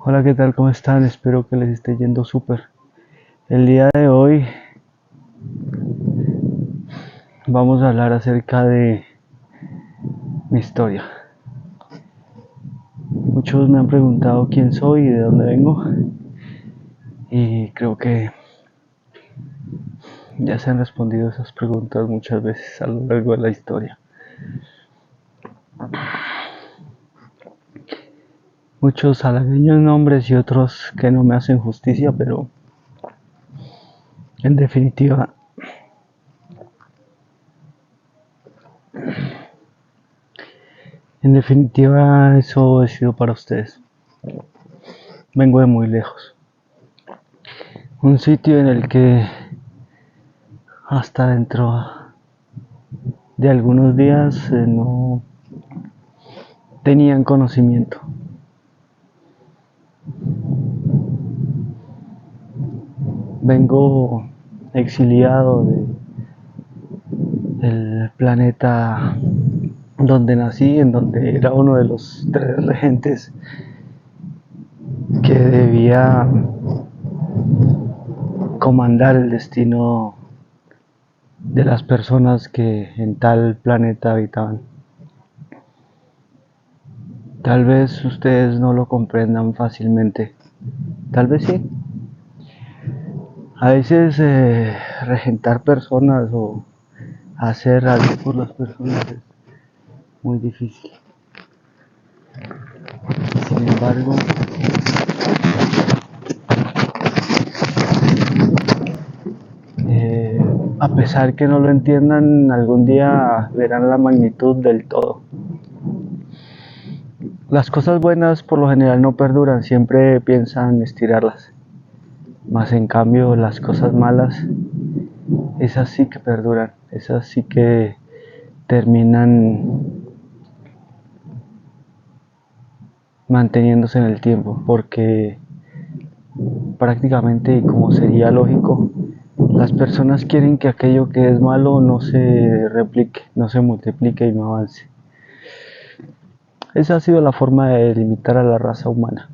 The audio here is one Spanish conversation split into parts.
Hola, ¿qué tal? ¿Cómo están? Espero que les esté yendo súper. El día de hoy vamos a hablar acerca de mi historia. Muchos me han preguntado quién soy y de dónde vengo, y creo que ya se han respondido esas preguntas muchas veces a lo largo de la historia. Muchos halagüeños nombres y otros que no me hacen justicia, pero en definitiva eso he sido para ustedes. Vengo de muy lejos, un sitio en el que hasta dentro de algunos días no tenían conocimiento. Vengo exiliado del planeta donde nací, en donde era uno de los 3 regentes que debía comandar el destino de las personas que en tal planeta habitaban. Tal vez ustedes no lo comprendan fácilmente, tal vez sí. A veces regentar personas o hacer algo por las personas es muy difícil. Sin embargo, a pesar que no lo entiendan, algún día verán la magnitud del todo. Las cosas buenas por lo general no perduran, siempre piensan estirarlas. Mas en cambio las cosas malas, esas sí que perduran, esas sí que terminan manteniéndose en el tiempo, porque prácticamente, y como sería lógico, las personas quieren que aquello que es malo no se replique, no se multiplique y no avance. Esa ha sido la forma de limitar a la raza humana.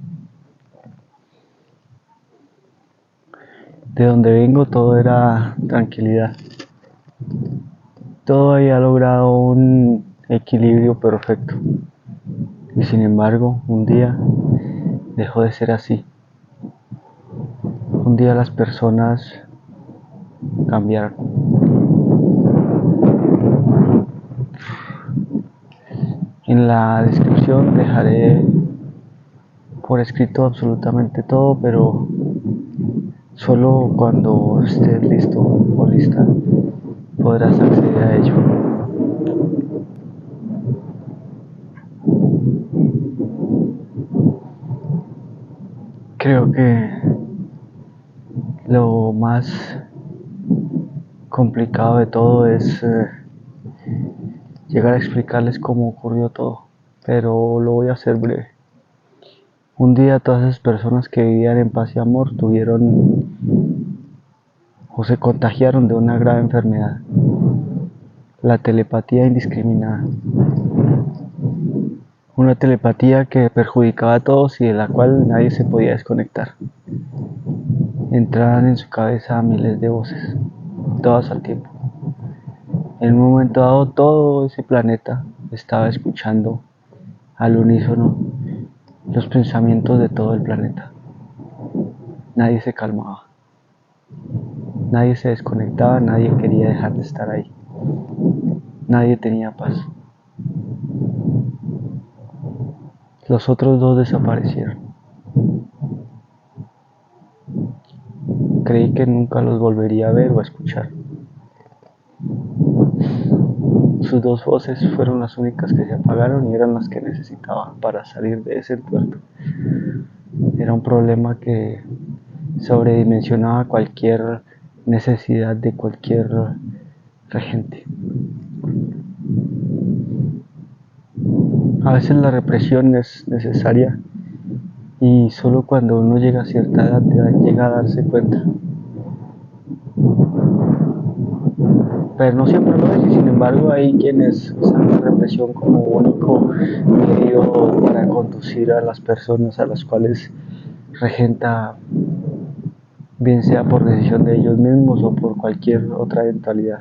De donde vengo todo era tranquilidad. Todo había logrado un equilibrio perfecto. Y sin embargo, un día dejó de ser así. Un día las personas cambiaron. En la descripción dejaré por escrito absolutamente todo, pero solo cuando estés listo o lista podrás acceder a ello. Creo que lo más complicado de todo es llegar a explicarles cómo ocurrió todo, pero lo voy a hacer breve. Un día todas esas personas que vivían en paz y amor tuvieron o se contagiaron de una grave enfermedad, la telepatía indiscriminada. Una telepatía que perjudicaba a todos y de la cual nadie se podía desconectar. Entraban en su cabeza miles de voces, todas al tiempo. En un momento dado todo ese planeta estaba escuchando al unísono los pensamientos de todo el planeta. Nadie se calmaba, nadie se desconectaba, nadie quería dejar de estar ahí, nadie tenía paz. Los otros 2 desaparecieron. Creí que nunca los volvería a ver o a escuchar. Sus 2 voces fueron las únicas que se apagaron y eran las que necesitaba para salir de ese entuerto. Era un problema que sobredimensionaba cualquier necesidad de cualquier regente. A veces la represión es necesaria y solo cuando uno llega a cierta edad llega a darse cuenta. Pero no siempre lo es, y sin embargo hay quienes usan la represión como único medio para conducir a las personas a las cuales regenta, bien sea por decisión de ellos mismos o por cualquier otra eventualidad.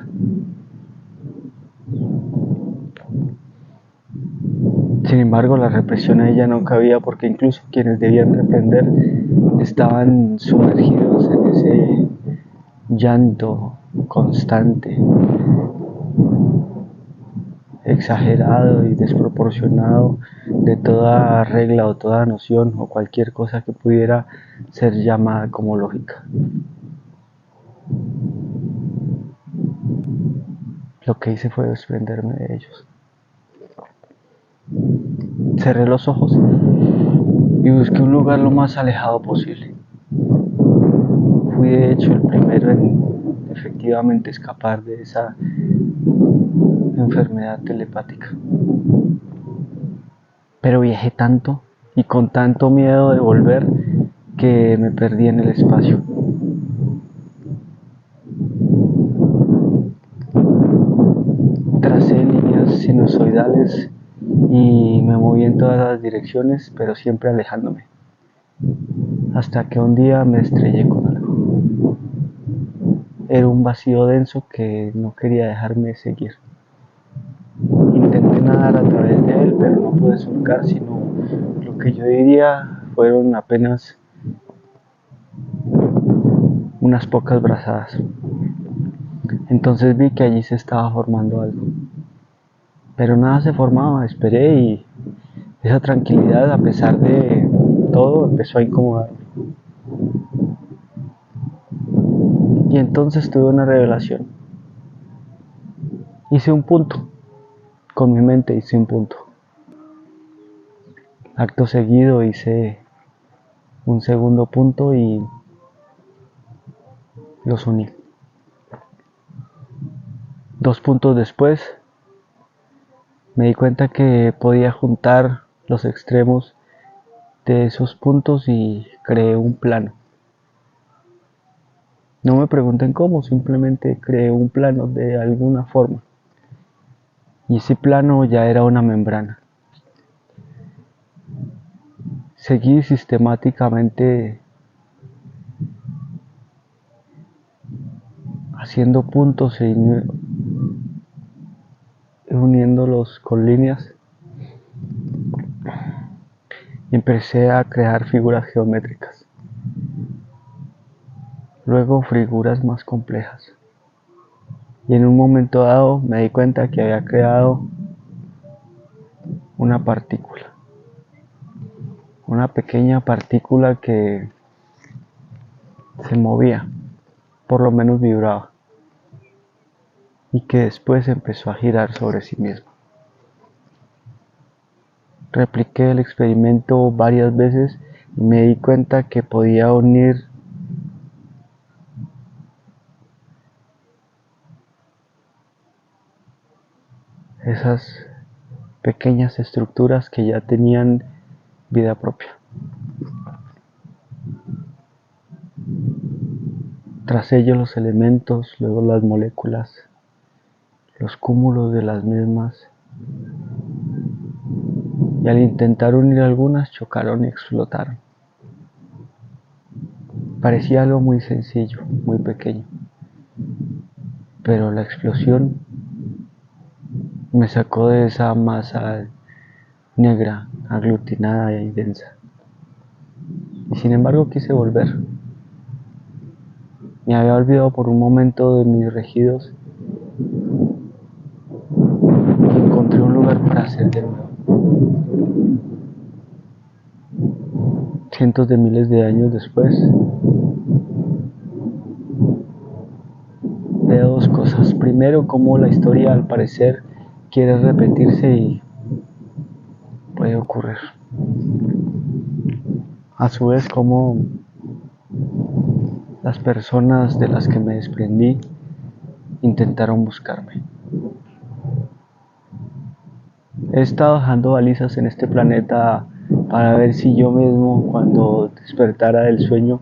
Sin embargo, la represión a ella no cabía porque incluso quienes debían reprender estaban sumergidos en ese llanto constante, exagerado y desproporcionado de toda regla o toda noción o cualquier cosa que pudiera ser llamada como lógica. Lo que hice fue desprenderme de ellos. Cerré los ojos y busqué un lugar lo más alejado posible. Fui de hecho el primero en efectivamente escapar de esa enfermedad telepática. Pero viajé tanto y con tanto miedo de volver que me perdí en el espacio. Tracé líneas sinusoidales y me moví en todas las direcciones, pero siempre alejándome. Hasta que un día me estrellé con algo. Era un vacío denso que no quería dejarme seguir. Intenté nadar a través de él, pero no pude surcar, sino lo que yo diría fueron apenas unas pocas brazadas. Entonces vi que allí se estaba formando algo. Pero nada se formaba, esperé y esa tranquilidad, a pesar de todo, empezó a incomodarme. Y entonces tuve una revelación. Hice un punto. Con mi mente hice un punto. Acto seguido hice un segundo punto y los uní. 2 puntos después me di cuenta que podía juntar los extremos de esos puntos y creé un plano. No me pregunten cómo, simplemente creé un plano de alguna forma. Y ese plano ya era una membrana. Seguí sistemáticamente haciendo puntos e uniéndolos con líneas y empecé a crear figuras geométricas. Luego figuras más complejas. Y en un momento dado me di cuenta que había creado una partícula. Una pequeña partícula que se movía, por lo menos vibraba, y que después empezó a girar sobre sí misma. Repliqué el experimento varias veces y me di cuenta que podía unir esas pequeñas estructuras que ya tenían vida propia. Tras ello los elementos, luego las moléculas, los cúmulos de las mismas, y al intentar unir algunas chocaron y explotaron. Parecía algo muy sencillo, muy pequeño, pero la explosión me sacó de esa masa negra, aglutinada y densa. Y sin embargo quise volver. Me había olvidado por un momento de mis regidos y encontré un lugar para hacer de nuevo. Cientos de miles de años después, veo 2 cosas. Primero, cómo la historia al parecer quiere repetirse y puede ocurrir. A su vez, cómo las personas de las que me desprendí intentaron buscarme. He estado dejando balizas en este planeta para ver si yo mismo, cuando despertara del sueño,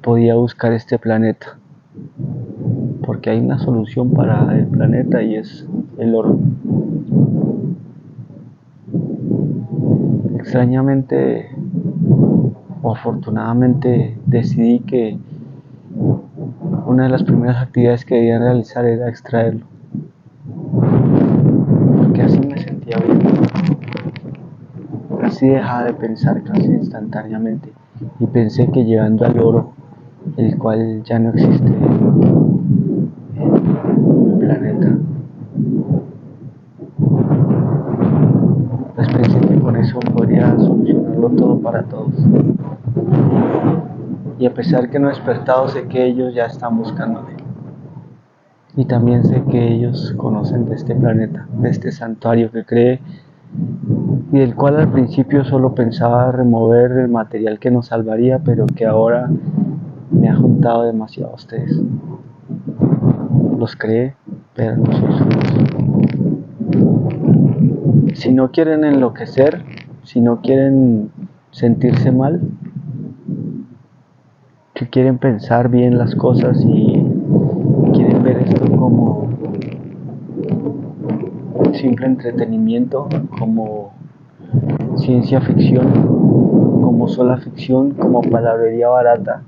podía buscar este planeta. Porque hay una solución para el planeta y es el oro. Extrañamente, o afortunadamente decidí que una de las primeras actividades que debía realizar era extraerlo, porque así me sentía bien, así dejaba de pensar casi instantáneamente y pensé que llegando al oro, el cual ya no existe en el planeta, pues pensé que con eso podría solucionarlo todo para todos. Y a pesar que no he despertado, sé que ellos ya están buscándome. Y también sé que ellos conocen de este planeta, de este santuario que creé y del cual al principio solo pensaba remover el material que nos salvaría, pero que ahora me ha juntado demasiado a ustedes. Los creé, pero no soy suyos. Si no quieren enloquecer, si no quieren sentirse mal, si quieren pensar bien las cosas y quieren ver esto como simple entretenimiento, como ciencia ficción, como sola ficción, como palabrería barata,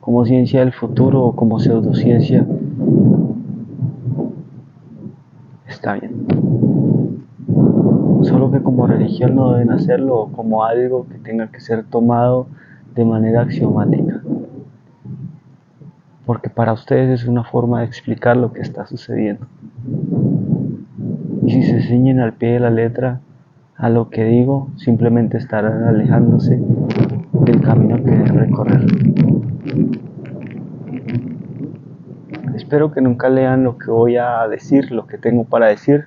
como ciencia del futuro o como pseudociencia, está bien. Solo que como religión no deben hacerlo o como algo que tenga que ser tomado de manera axiomática, porque para ustedes es una forma de explicar lo que está sucediendo. Y si se ciñen al pie de la letra a lo que digo, simplemente estarán alejándose del camino que deben recorrer. Espero que nunca lean lo que voy a decir, lo que tengo para decir,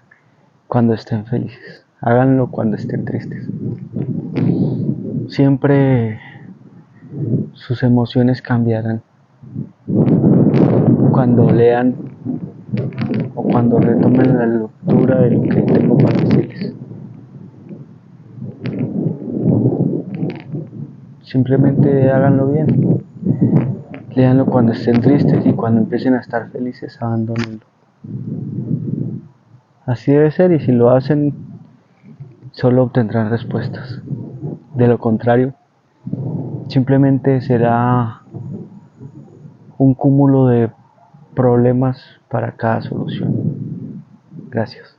cuando estén felices. Háganlo cuando estén tristes. Siempre sus emociones cambiarán cuando lean o cuando retomen la lectura de lo que tengo para decirles. Simplemente háganlo bien. Léanlo cuando estén tristes y cuando empiecen a estar felices, abandónenlo. Así debe ser, y si lo hacen, solo obtendrán respuestas. De lo contrario, simplemente será un cúmulo de problemas para cada solución. Gracias.